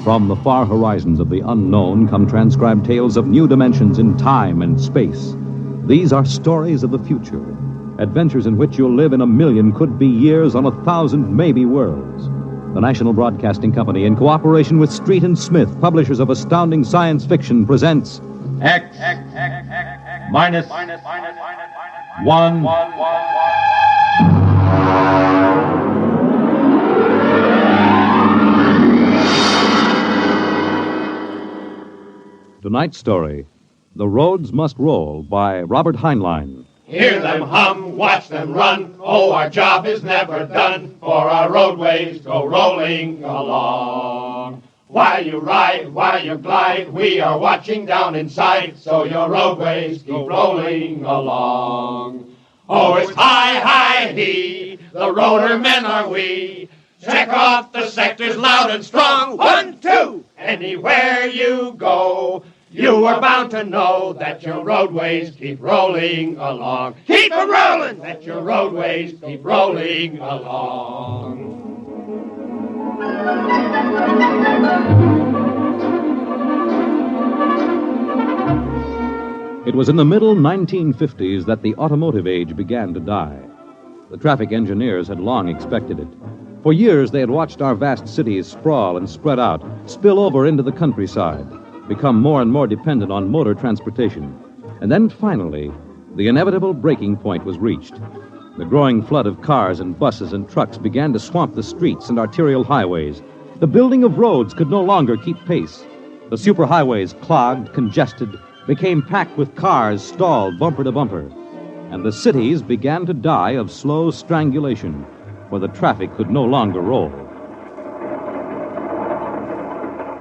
From the far horizons of the unknown come transcribed tales of new dimensions in time and space. These are stories of the future, adventures in which you'll live in 1,000,000 could-be years on 1,000 maybe worlds. The National Broadcasting Company, in cooperation with Street and Smith, publishers of astounding science fiction, presents X minus 1. Tonight's story, The Roads Must Roll, by Robert Heinlein. Hear them hum, watch them run. Oh, our job is never done, for our roadways go rolling along. While you ride, while you glide, we are watching down inside, so your roadways keep rolling along. Oh, it's hi, hi, he, the roader men are we. Check off the sectors loud and strong. 1, 2, anywhere you go. You are bound to know that your roadways keep rolling along. Keep them rolling! That your roadways keep rolling along. It was in the middle 1950s that the automotive age began to die. The traffic engineers had long expected it. For years, they had watched our vast cities sprawl and spread out, spill over into the countryside, become more and more dependent on motor transportation. And then finally, the inevitable breaking point was reached. The growing flood of cars and buses and trucks began to swamp the streets and arterial highways. The building of roads could no longer keep pace. The superhighways, clogged, congested, became packed with cars stalled bumper to bumper. And the cities began to die of slow strangulation, for the traffic could no longer roll.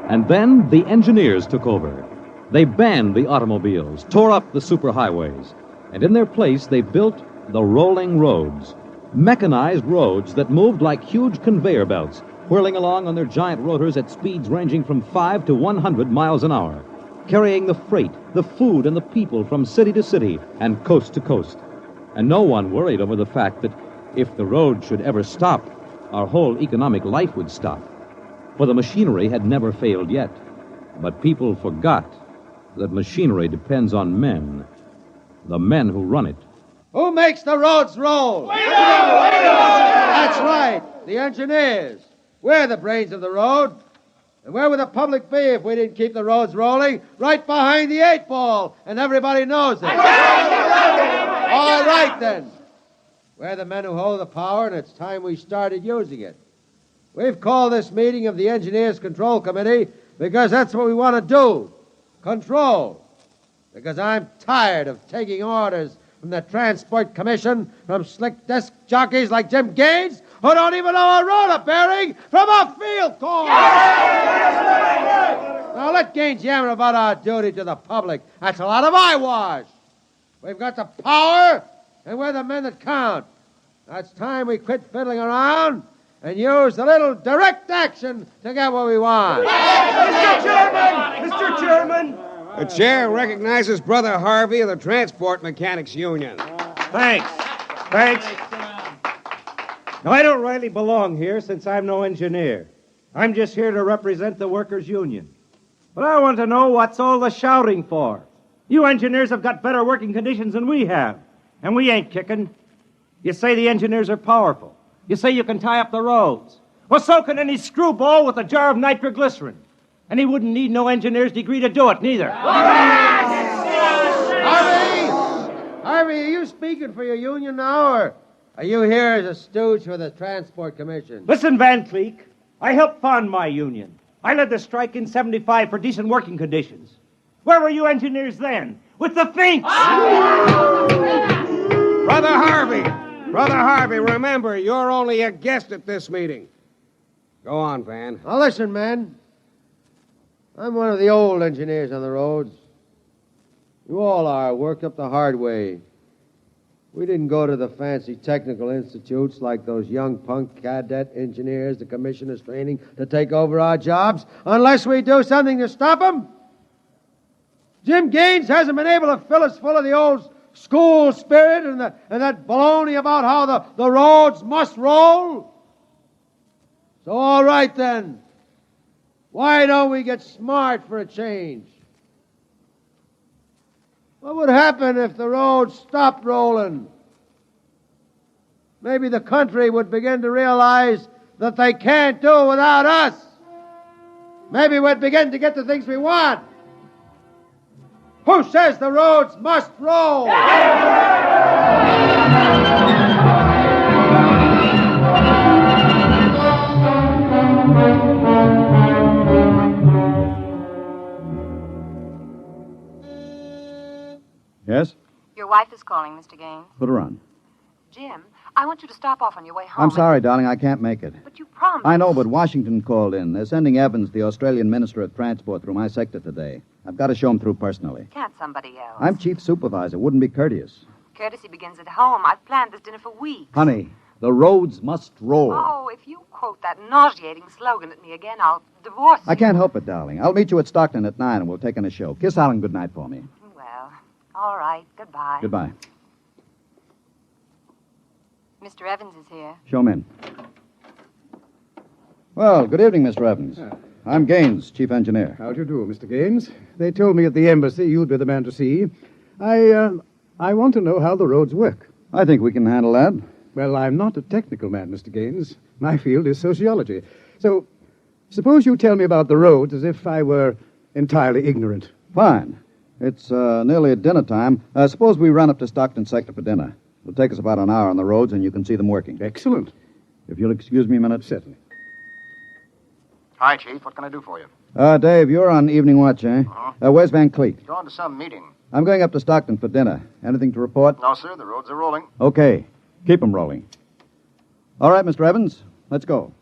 And then the engineers took over. They banned the automobiles, tore up the superhighways, and in their place they built the rolling roads, mechanized roads that moved like huge conveyor belts, whirling along on their giant rotors at speeds ranging from 5 to 100 miles an hour, carrying the freight, the food, and the people from city to city and coast to coast. And no one worried over the fact that if the road should ever stop, our whole economic life would stop. For the machinery had never failed yet. But people forgot that machinery depends on men, the men who run it. Who makes the roads roll? We do! That's right, the engineers. We're the brains of the road. And where would the public be if we didn't keep the roads rolling? Right behind the 8 ball, and everybody knows it. All right, then. We're the men who hold the power, and it's time we started using it. We've called this meeting of the Engineers Control Committee because that's what we want to do. Control. Because I'm tired of taking orders from the Transport Commission, from slick desk jockeys like Jim Gaines, who don't even know a rotor bearing from a field corn. Now let Gaines yammer about our duty to the public. That's a lot of eyewash. We've got the power, and we're the men that count. Now it's time we quit fiddling around and use a little direct action to get what we want. Mr. Chairman! Mr. Chairman! The chair recognizes Brother Harvey of the Transport Mechanics Union. Thanks. Now, I don't rightly belong here since I'm no engineer. I'm just here to represent the workers' union. But I want to know what's all the shouting for. You engineers have got better working conditions than we have, and we ain't kicking. You say the engineers are powerful. You say you can tie up the roads. Well, so can any screwball with a jar of nitroglycerin. And he wouldn't need no engineer's degree to do it, neither. Harvey, are you speaking for your union now, or are you here as a stooge for the Transport Commission? Listen, Van Cleek, I helped found my union. I led the strike in 75 for decent working conditions. Where were you engineers then? With the Finks! Brother Harvey, remember, you're only a guest at this meeting. Go on, Van. Now listen, men. I'm one of the old engineers on the roads. You all are, worked up the hard way. We didn't go to the fancy technical institutes like those young punk cadet engineers the commission is training to take over our jobs unless we do something to stop them. Jim Gaines hasn't been able to fill us full of the old school spirit and that baloney about how the roads must roll. So all right then. Why don't we get smart for a change? What would happen if the roads stopped rolling? Maybe the country would begin to realize that they can't do without us. Maybe we'd begin to get the things we want. Who says the roads must roll? Yes? Your wife is calling, Mr. Gaines. Put her on. Jim, I want you to stop off on your way home. I'm sorry, darling. I can't make it. But you promised. I know, but Washington called in. They're sending Evans, the Australian Minister of Transport, through my sector today. I've got to show him through personally. Can't somebody else? I'm chief supervisor. Wouldn't be courteous. Courtesy begins at home. I've planned this dinner for weeks. Honey, the roads must roll. Oh, if you quote that nauseating slogan at me again, I'll divorce you. I can't help it, darling. I'll meet you at Stockton at 9 and we'll take in a show. Kiss Alan goodnight for me. Well, all right. Goodbye. Goodbye. Mr. Evans is here. Show him in. Well, good evening, Mr. Evans. I'm Gaines, chief engineer. How do you do, Mr. Gaines? They told me at the embassy you'd be the man to see. I want to know how the roads work. I think we can handle that. Well, I'm not a technical man, Mr. Gaines. My field is sociology. So, suppose you tell me about the roads as if I were entirely ignorant. Fine. It's nearly at dinner time. Suppose we run up to Stockton sector for dinner. It'll take us about an hour on the roads, and you can see them working. Excellent. If you'll excuse me a minute. Certainly. Hi, Chief. What can I do for you? Dave, you're on evening watch, eh? Uh-huh. Where's Van Cleet? Going to some meeting. I'm going up to Stockton for dinner. Anything to report? No, sir. The roads are rolling. Okay. Keep 'em rolling. All right, Mr. Evans. Let's go.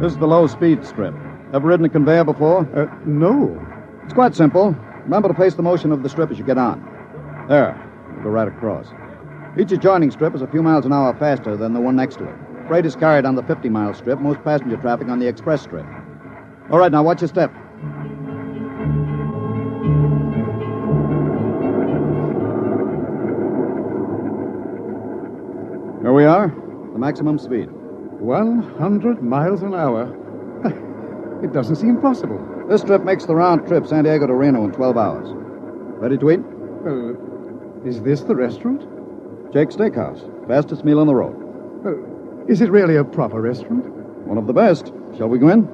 This is the low-speed strip. Ever ridden a conveyor before? No. It's quite simple. Remember to face the motion of the strip as you get on. There. We'll go right across. Each adjoining strip is a few miles an hour faster than the one next to it. Freight is carried on the 50-mile strip, most passenger traffic on the express strip. All right, now watch your step. Here we are, the maximum speed. 100 miles an hour. It doesn't seem possible. This strip makes the round trip San Diego to Reno in 12 hours. Ready to eat? Is this the restaurant? Jake's Steakhouse. Fastest meal on the road. Is it really a proper restaurant? One of the best. Shall we go in?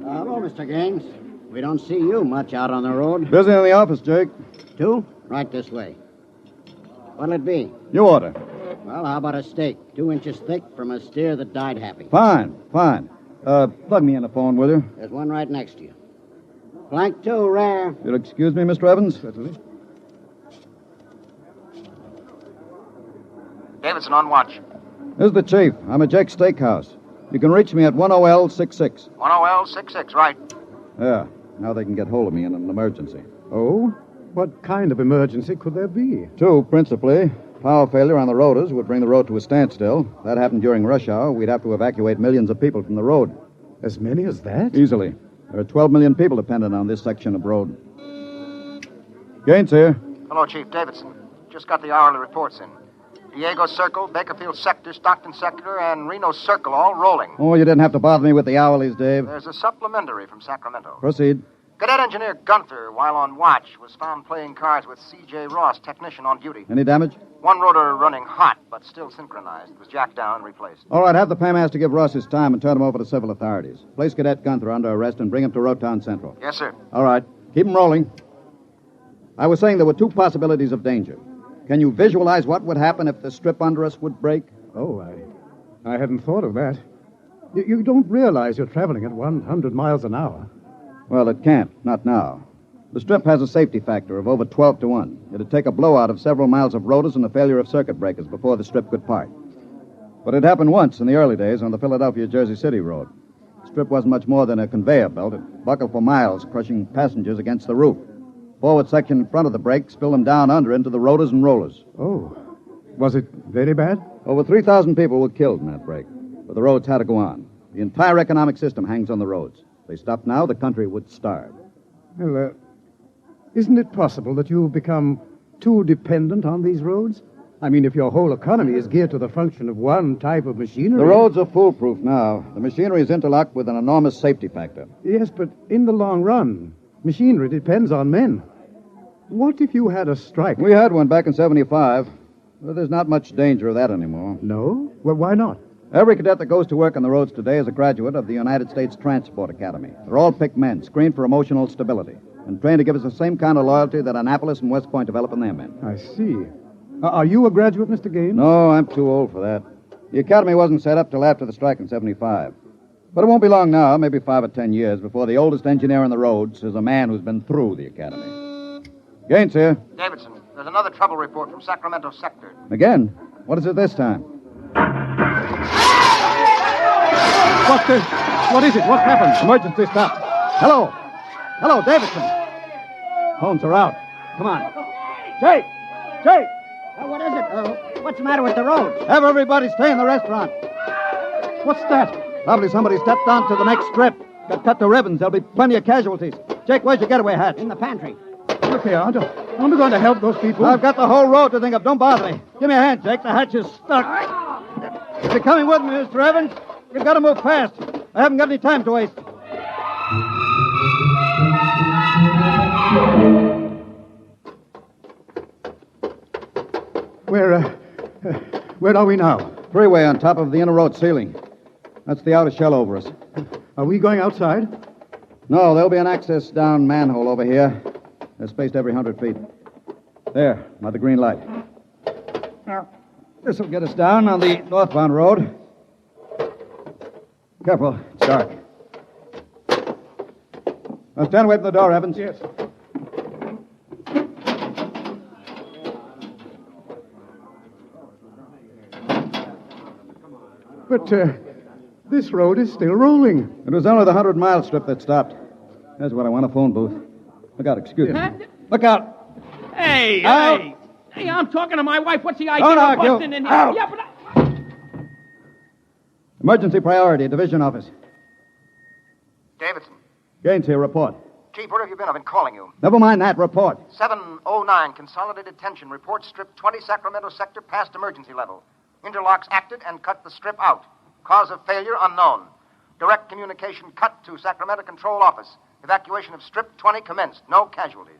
Hello, Mr. Gaines. We don't see you much out on the road. Busy in the office, Jake. Two? Right this way. What'll it be? You order. Well, how about a steak? 2 inches thick from a steer that died happy. Fine. Plug me in the phone, will you? There's one right next to you. Flank 2, rare. You'll excuse me, Mr. Evans? Certainly. Davidson on watch. This is the chief. I'm at Jake's Steakhouse. You can reach me at 10L66. 10L66, right. Yeah. Now they can get hold of me in an emergency. Oh? What kind of emergency could there be? 2, principally. Power failure on the rotors would bring the road to a standstill. If that happened during rush hour, we'd have to evacuate millions of people from the road. As many as that? Easily. There are 12 million people dependent on this section of road. Gaines here. Hello, Chief. Davidson. Just got the hourly reports in. Diego Circle, Bakerfield Sector, Stockton Sector, and Reno Circle all rolling. Oh, you didn't have to bother me with the hourlies, Dave. There's a supplementary from Sacramento. Proceed. Cadet Engineer Gunther, while on watch, was found playing cards with C.J. Ross, technician on duty. Any damage? One rotor running hot, but still synchronized. It was jacked down and replaced. All right, have the paymaster give Ross his time and turn him over to civil authorities. Place Cadet Gunther under arrest and bring him to Rotown Central. Yes, sir. All right. Keep him rolling. I was saying there were 2 possibilities of danger. Can you visualize what would happen if the strip under us would break? Oh, I hadn't thought of that. You don't realize you're traveling at 100 miles an hour. Well, it can't. Not now. The strip has a safety factor of over 12 to 1. It'd take a blowout of several miles of rotors and a failure of circuit breakers before the strip could part. But it happened once in the early days on the Philadelphia-Jersey City road. The strip wasn't much more than a conveyor belt. It buckled for miles, crushing passengers against the roof. Forward section in front of the brake spilled them down under into the rotors and rollers. Oh. Was it very bad? Over 3,000 people were killed in that break. But the roads had to go on. The entire economic system hangs on the roads. If they stopped now, the country would starve. Well, isn't it possible that you've become too dependent on these roads? I mean, if your whole economy is geared to the function of one type of machinery... The roads are foolproof now. The machinery is interlocked with an enormous safety factor. Yes, but in the long run, machinery depends on men. What if you had a strike? We had one back in 75. Well, there's not much danger of that anymore. No? Well, why not? Every cadet that goes to work on the roads today is a graduate of the United States Transport Academy. They're all picked men, screened for emotional stability, and trained to give us the same kind of loyalty that Annapolis and West Point develop in their men. I see. Are you a graduate, Mr. Gaines? No, I'm too old for that. The academy wasn't set up till after the strike in 75. But it won't be long now, maybe 5 or 10 years, before the oldest engineer on the roads is a man who's been through the academy. Gaines here. Davidson, there's another trouble report from Sacramento sector. Again? What is it this time? What is it? What happened? Emergency stop. Hello. Hello, Davidson. Phones are out. Come on. Jake! Jake! What is it? What's the matter with the roads? Have everybody stay in the restaurant. What's that? Probably somebody stepped onto the next strip. Got cut to ribbons. There'll be plenty of casualties. Jake, where's your getaway hat? In the pantry. Look here, aren't we going to help those people? I've got the whole road to think of. Don't bother me. Give me a hand, Jake. The hatch is stuck. If you're coming with me, Mr. Evans, you've got to move fast. I haven't got any time to waste. Where are we now? Freeway on top of the inner road ceiling. That's the outer shell over us. Are we going outside? No, there'll be an access down manhole over here. They're spaced every 100 feet. There, by the green light. Now, this will get us down on the northbound road. Careful, it's dark. Now stand away from the door, Evans. Yes. But this road is still rolling. It was only the 100-mile strip that stopped. That's what I want, a phone booth. Look out, excuse me. Look out. Hey, out. Hey, I'm talking to my wife. What's the idea Don't of argue. busting in here? Out. Yeah, but Emergency priority, division office. Davidson. Gaines here, report. Chief, where have you been? I've been calling you. Never mind that, report. 709, Consolidated Tension. Report strip 20, Sacramento sector, past emergency level. Interlocks acted and cut the strip out. Cause of failure unknown. Direct communication cut to Sacramento Control Office. Evacuation of strip 20 commenced. No casualties.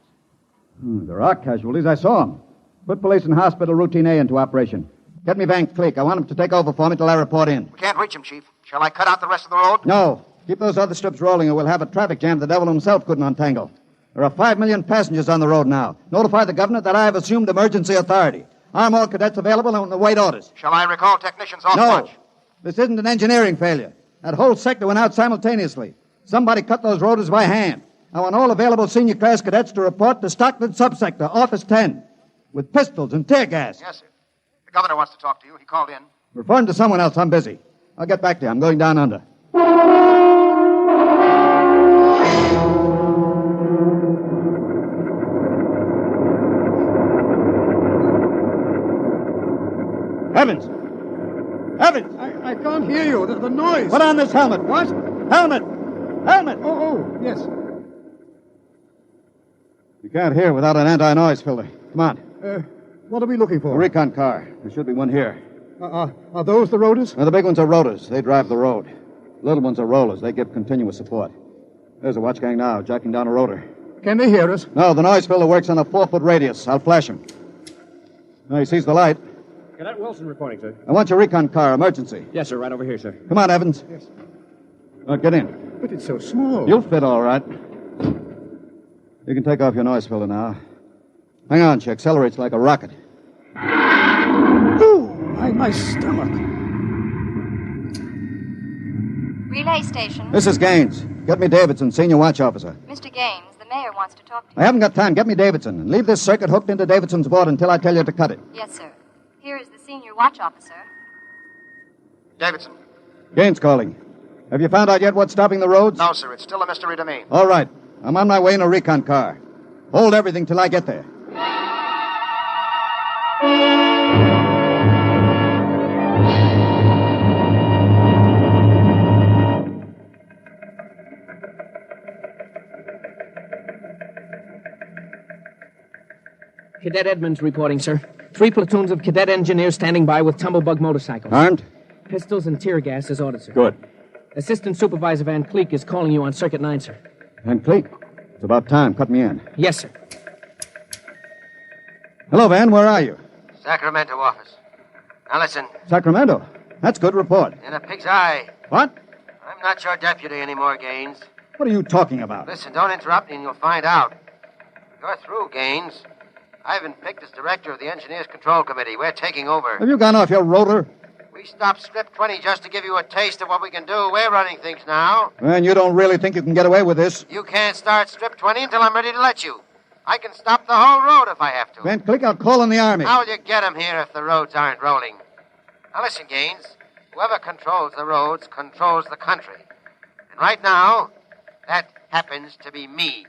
There are casualties. I saw them. Put police and hospital routine A into operation. Get me Van Cleek. I want him to take over for me till I report in. We can't reach him, Chief. Shall I cut out the rest of the road? No. Keep those other strips rolling or we'll have a traffic jam the devil himself couldn't untangle. There are 5 million passengers on the road now. Notify the governor that I have assumed emergency authority. Arm all cadets available and await orders. Shall I recall technicians off No. watch? This isn't an engineering failure. That whole sector went out simultaneously. Somebody cut those rotors by hand. I want all available senior class cadets to report to Stockton Subsector, Office 10, with pistols and tear gas. Yes, sir. The governor wants to talk to you. He called in. Refer him to someone else. I'm busy. I'll get back to you. I'm going down under. Evans! Evans! I can't hear you. The noise. Put on this helmet. What? Helmet! Helmet! Oh, yes. You can't hear without an anti-noise filter. Come on. What are we looking A for? recon car. There should be one here. Are those the rotors? Now, the big ones are rotors. They drive the road. Little ones are rollers. They give continuous support. There's a watch gang now, jacking down a rotor. Can they hear us? No, the noise filter works on a 4-foot radius. I'll flash him. Now, he sees the light. Cadet Wilson reporting, sir. I want your recon car. Emergency. Yes, sir. Right over here, sir. Come on, Evans. Yes. Get in. But it's so small. You'll fit all right. You can take off your noise filter now. Hang on, she accelerates like a rocket. Oh, my stomach. Relay station. This is Gaines. Get me Davidson, senior watch officer. Mr. Gaines, the mayor wants to talk to you. I haven't got time. Get me Davidson. And leave this circuit hooked into Davidson's board until I tell you to cut it. Yes, sir. Here is the senior watch officer. Davidson. Gaines calling. Have you found out yet what's stopping the roads? No, sir. It's still a mystery to me. All right. I'm on my way in a recon car. Hold everything till I get there. Cadet Edmonds reporting, sir. 3 platoons of cadet engineers standing by with tumblebug motorcycles. Armed? Pistols and tear gas as ordered, sir. Good. Assistant Supervisor Van Cleek is calling you on Circuit 9, sir. Van Cleek, it's about time. Cut me in. Yes, sir. Hello, Van. Where are you? Sacramento office. Now listen, Sacramento. That's good. Report. in a pig's eye. What? I'm not your deputy anymore, Gaines. What are you talking about? Listen, don't interrupt me and you'll find out. You're through, Gaines. I've been picked as director of the Engineers Control Committee. We're taking over. Have you gone off your rotor? We stopped Strip 20 just to give you a taste of what we can do. We're running things now. And you don't really think you can get away with this? You can't start Strip 20 until I'm ready to let you. I can stop the whole road if I have to. Van Cleek, I'll call in the Army. How will you get 'em here if the roads aren't rolling? Now listen, Gaines. Whoever controls the roads controls the country. And right now, that happens to be me.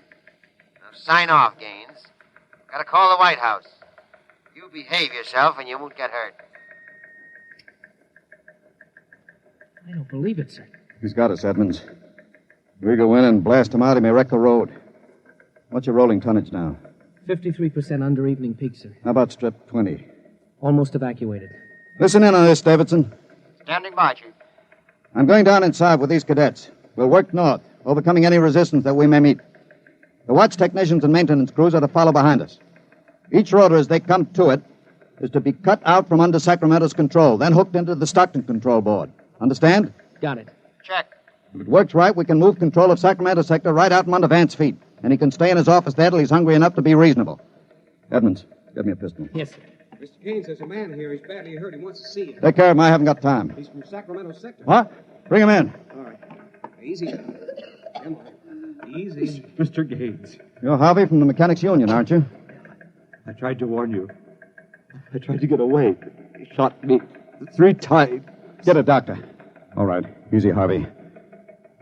Now sign off, Gaines. Gotta call the White House. You behave yourself and you won't get hurt. I don't believe it, sir. He's got us, Edmonds. If we go in and blast him out, he may wreck the road. What's your rolling tonnage now? 53% under evening peak, sir. How about Strip 20? Almost evacuated. Listen in on this, Davidson. Standing by, Chief. I'm going down inside with these cadets. We'll work north, overcoming any resistance that we may meet. The watch technicians and maintenance crews are to follow behind us. Each rotor, as they come to it, is to be cut out from under Sacramento's control, then hooked into the Stockton control board. Understand? Got it. Check. If it works right, we can move control of Sacramento sector right out from under Vance's feet. And he can stay in his office there till he's hungry enough to be reasonable. Edmonds, get me a pistol. Yes, sir. Mr. Gaines, there's a man here. He's badly hurt. He wants to see you. Take care of him. I haven't got time. He's from Sacramento sector. What? Bring him in. All right. Easy. Come on. Easy. Mr. Gaines, You're Harvey from the Mechanics Union, aren't you? I tried to warn you. I tried to get away. He shot me 3 times. Get a doctor. All right. Easy, Harvey.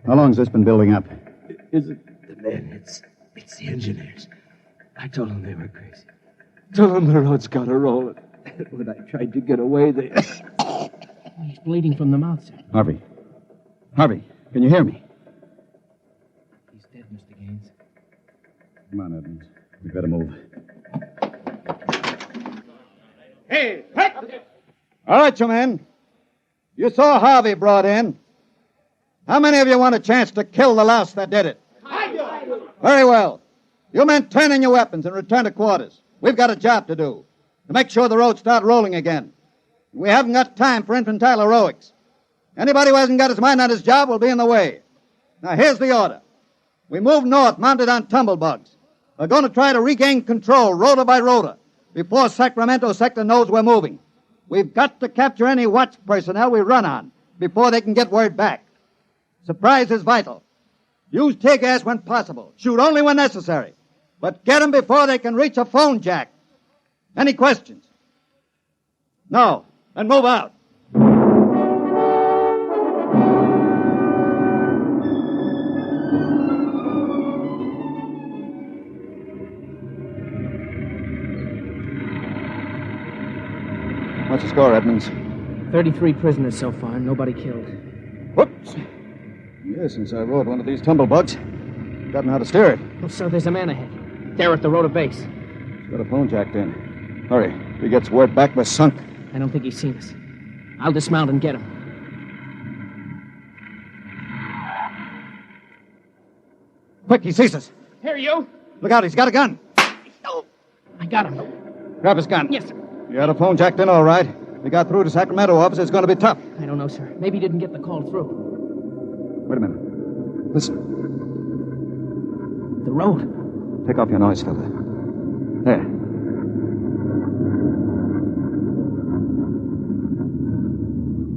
How long's this been building up? Isn't the men? It's the engineers. I told them they were crazy. Told them the road's got to roll. When I tried to get away, they... He's bleeding from the mouth, sir. Harvey. Harvey, can you hear me? He's dead, Mr. Gaines. Come on, Edmonds. We better move. Hey! All right, you men. You saw Harvey brought in. How many of you want a chance to kill the louse that did it? Very well. You men turn in your weapons and return to quarters. We've got a job to do. To make sure the roads start rolling again. We haven't got time for infantile heroics. Anybody who hasn't got his mind on his job will be in the way. Now, here's the order. We move north, mounted on tumblebugs. We're going to try to regain control, rotor by rotor, before Sacramento sector knows we're moving. We've got to capture any watch personnel we run on before they can get word back. Surprise is vital. Use tear gas when possible. Shoot only when necessary. But get them before they can reach a phone jack. Any questions? No. Then move out. What's the score, Edmonds? 33 prisoners so far, nobody killed. Whoops. Yes, since I rode one of these tumblebugs, I've gotten how to steer it. Oh, sir, there's a man ahead. There at the rotor base. He's got a phone jacked in. Hurry. If he gets word back, we're sunk. I don't think he's seen us. I'll dismount and get him. Quick, he sees us. Here, you. Look out, he's got a gun. Oh, I got him. Grab his gun. Yes, sir. You had a phone jacked in, all right. If he got through to Sacramento office, it's going to be tough. I don't know, sir. Maybe he didn't get the call through. Wait a minute. Listen. The road. Take off your noise filter. There.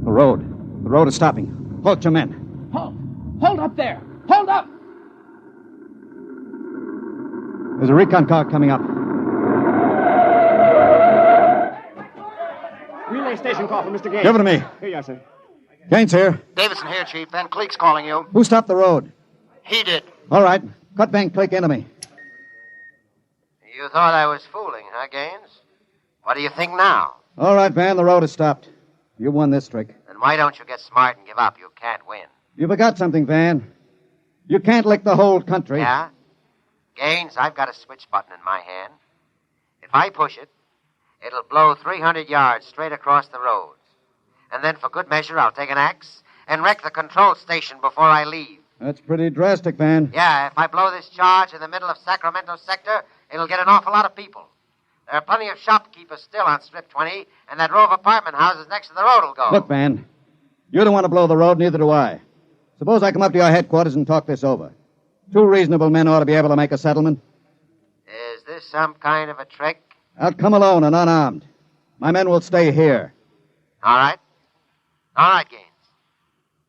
The road. The road is stopping. Halt your men. Halt! Hold up there! Hold up! There's a recon car coming up. Relay station call from Mr. Gaines. Give it to me. Here you are, sir. Gaines here. Davidson here, Chief. Van Cleek's calling you. Who stopped the road? He did. All right. Cut Van Cleek into me. You thought I was fooling, huh, Gaines? What do you think now? All right, Van, the road is stopped. You won this trick. Then why don't you get smart and give up? You can't win. You forgot something, Van. You can't lick the whole country. Yeah? Gaines, I've got a switch button in my hand. If If I push it, it'll blow 300 yards straight across the roads. And then, for good measure, I'll take an axe and wreck the control station before I leave. That's pretty drastic, Van. Yeah, if I blow this charge in the middle of Sacramento sector, it'll get an awful lot of people. There are plenty of shopkeepers still on Strip 20, and that row of apartment houses next to the road will go. Look, Van, you don't want to blow the road, neither do I. Suppose I come up to your headquarters and talk this over. 2 reasonable men ought to be able to make a settlement. Is this some kind of a trick? I'll come alone and unarmed. My men will stay here. All right. All right, Gaines.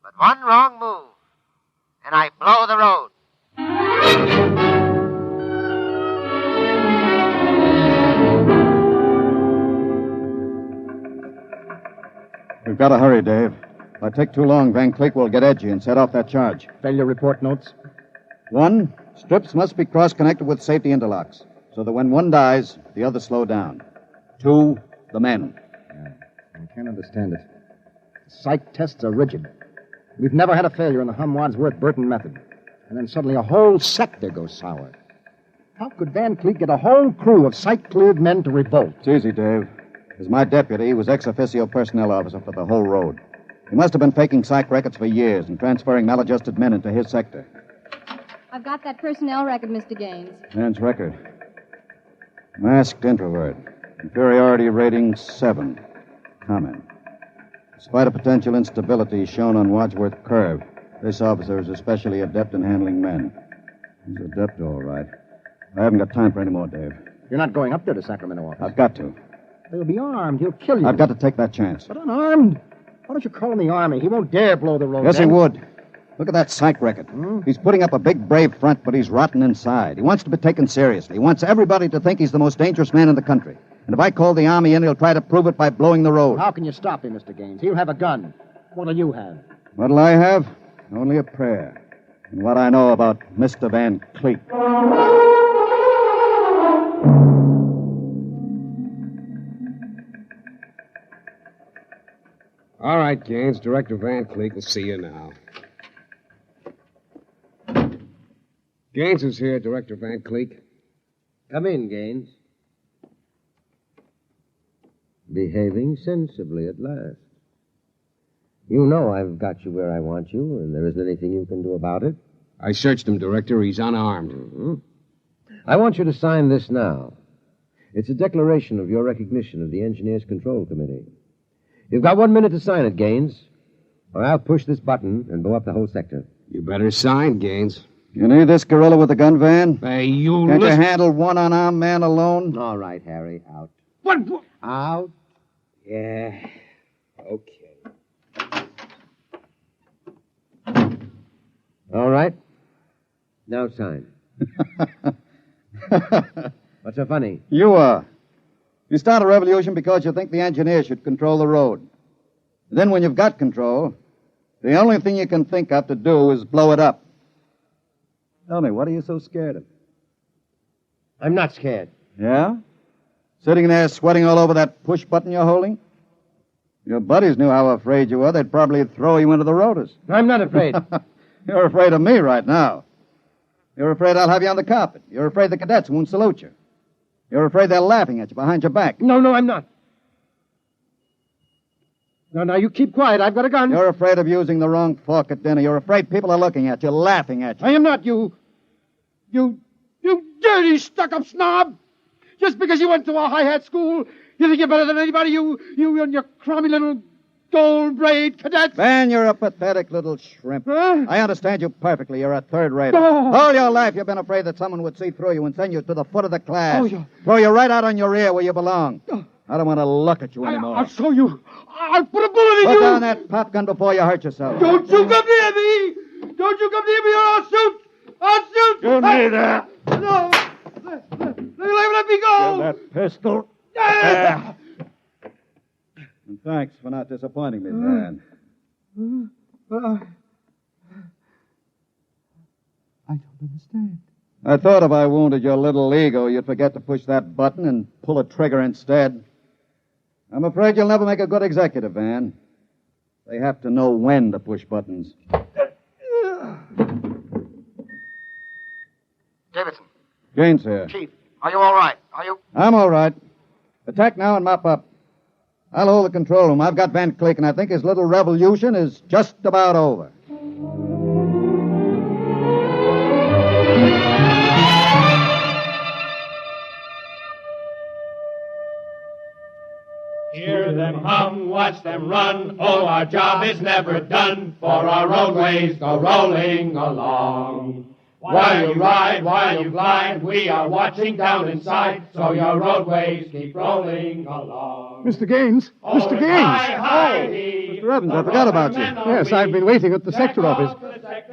But one wrong move, and I blow the road. We've got to hurry, Dave. If I take too long, Van Cleek will get edgy and set off that charge. Failure report notes? 1, strips must be cross-connected with safety interlocks, so that when one dies, the others slow down. 2, the men. I can't understand it. Psych tests are rigid. We've never had a failure in the Hum-Wadsworth-Burton method. And then suddenly a whole sector goes sour. How could Van Cleek get a whole crew of psych-cleared men to revolt? It's easy, Dave. As my deputy, he was ex-officio personnel officer for the whole road. He must have been faking psych records for years and transferring maladjusted men into his sector. I've got that personnel record, Mr. Gaines. Man's record. Masked introvert. Inferiority rating 7. Comment. Despite a potential instability shown on Wadsworth Curve, this officer is especially adept in handling men. He's adept, all right. I haven't got time for any more, Dave. You're not going up there to Sacramento office. I've got to. He'll be armed. He'll kill you. I've got to take that chance. But unarmed? Why don't you call in the Army? He won't dare blow the road. Yes, he then. would. Look at that psych record. He's putting up a big, brave front, but he's rotten inside. He wants to be taken seriously. He wants everybody to think he's the most dangerous man in the country. And if I call the Army in, he'll try to prove it by blowing the road. How can you stop him, Mr. Gaines? He'll have a gun. What'll you have? What'll I have? Only a prayer. And what I know about Mr. Van Cleek. All right, Gaines. Director Van Cleek will see you now. Gaines is here, Director Van Cleek. Come in, Gaines. Behaving sensibly at last. You know I've got you where I want you, and there isn't anything you can do about it. I searched him, Director. He's unarmed. Mm-hmm. I want you to sign this now. It's a declaration of your recognition of the Engineers Control Committee. You've got 1 minute to sign it, Gaines, or I'll push this button and blow up the whole sector. You better sign, Gaines. You need this gorilla with the gun, Van? Hey, you Can't listen... you handle one unarmed man alone? All right, Harry, out. What? Out? Yeah. Okay. All right. Now sign. What's so funny? You are. You start a revolution because you think the engineers should control the road. Then when you've got control, the only thing you can think of to do is blow it up. Tell me, what are you so scared of? I'm not scared. Yeah? Sitting there sweating all over that push button you're holding? Your buddies knew how afraid you were. They'd probably throw you into the rotors. I'm not afraid. You're afraid of me right now. You're afraid I'll have you on the carpet. You're afraid the cadets won't salute you. You're afraid they're laughing at you behind your back. No, I'm not. Now, you keep quiet. I've got a gun. You're afraid of using the wrong fork at dinner. You're afraid people are looking at you, laughing at you. I am not you. You dirty, stuck-up snob. Just because you went to a high-hat school, you think you're better than anybody, you and your crummy little gold-braid cadets. Van, you're a pathetic little shrimp. Huh? I understand you perfectly. You're a third-rater. Oh. All your life you've been afraid that someone would see through you and send you to the foot of the class. Oh, yeah. Throw you right out on your ear where you belong. I don't want to look at you anymore. I'll show you. I'll put a bullet in Put you. down that pop gun before you hurt yourself. Don't you come near me. Don't you come near me or I'll shoot. I'll shoot. Give me that. No. Let me go. Give that pistol. And thanks for not disappointing me, Van. I don't understand. I thought if I wounded your little ego, you'd forget to push that button and pull a trigger instead. I'm afraid you'll never make a good executive, Van. They have to know when to push buttons. Davidson. Gaines here. Chief, are you all right? Are you? I'm all right. Attack now and mop up. I'll hold the control room. I've got Van Cleek, and I think his little revolution is just about over. Hear them hum, watch them run. Oh, our job is never done, for our roadways go rolling along. While you ride, while you glide, we are watching down inside, so your roadways keep rolling along. Mr. Gaines! Mr. Gaines! Mr. Evans, I forgot about you. Yes, I've been waiting at the sector office.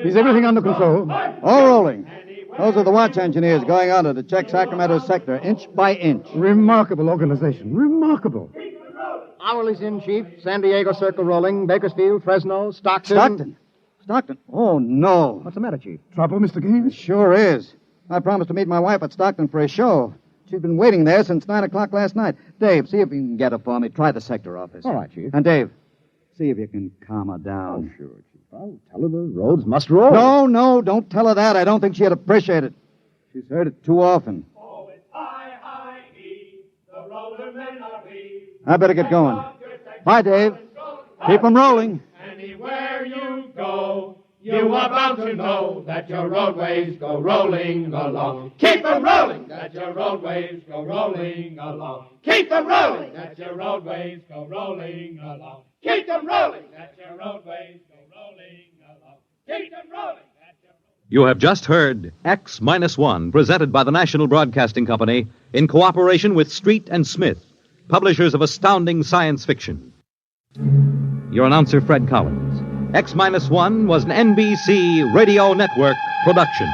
Is everything under control? All rolling. Those are the watch engineers going under to check Sacramento sector inch by inch. Remarkable organization. Remarkable. Hourly's in, Chief. San Diego Circle rolling. Bakersfield, Fresno, Stockton. Stockton? Oh, no. What's the matter, Chief? Trouble, Mr. Gaines? It sure is. I promised to meet my wife at Stockton for a show. She's been waiting there since 9 o'clock last night. Dave, see if you can get her for me. Try the sector office. All right, Chief. And Dave, see if you can calm her down. Oh, sure, Chief. I'll tell her the roads must roll. No, don't tell her that. I don't think she'd appreciate it. She's heard it too often. Oh, it's I-I-E, the roadmen are we. I better get going. Bye, Dave. Keep 'em rolling. Anywhere you go, you are bound to know that your roadways go rolling along. Keep them rolling, that your roadways go rolling along. Keep them rolling, that your roadways go rolling along. Keep them rolling, that your roadways go rolling along. Keep them rolling. You have just heard X-1, presented by the National Broadcasting Company in cooperation with Street and Smith, publishers of astounding science fiction. Your announcer, Fred Collins. X-1 was an NBC Radio Network production.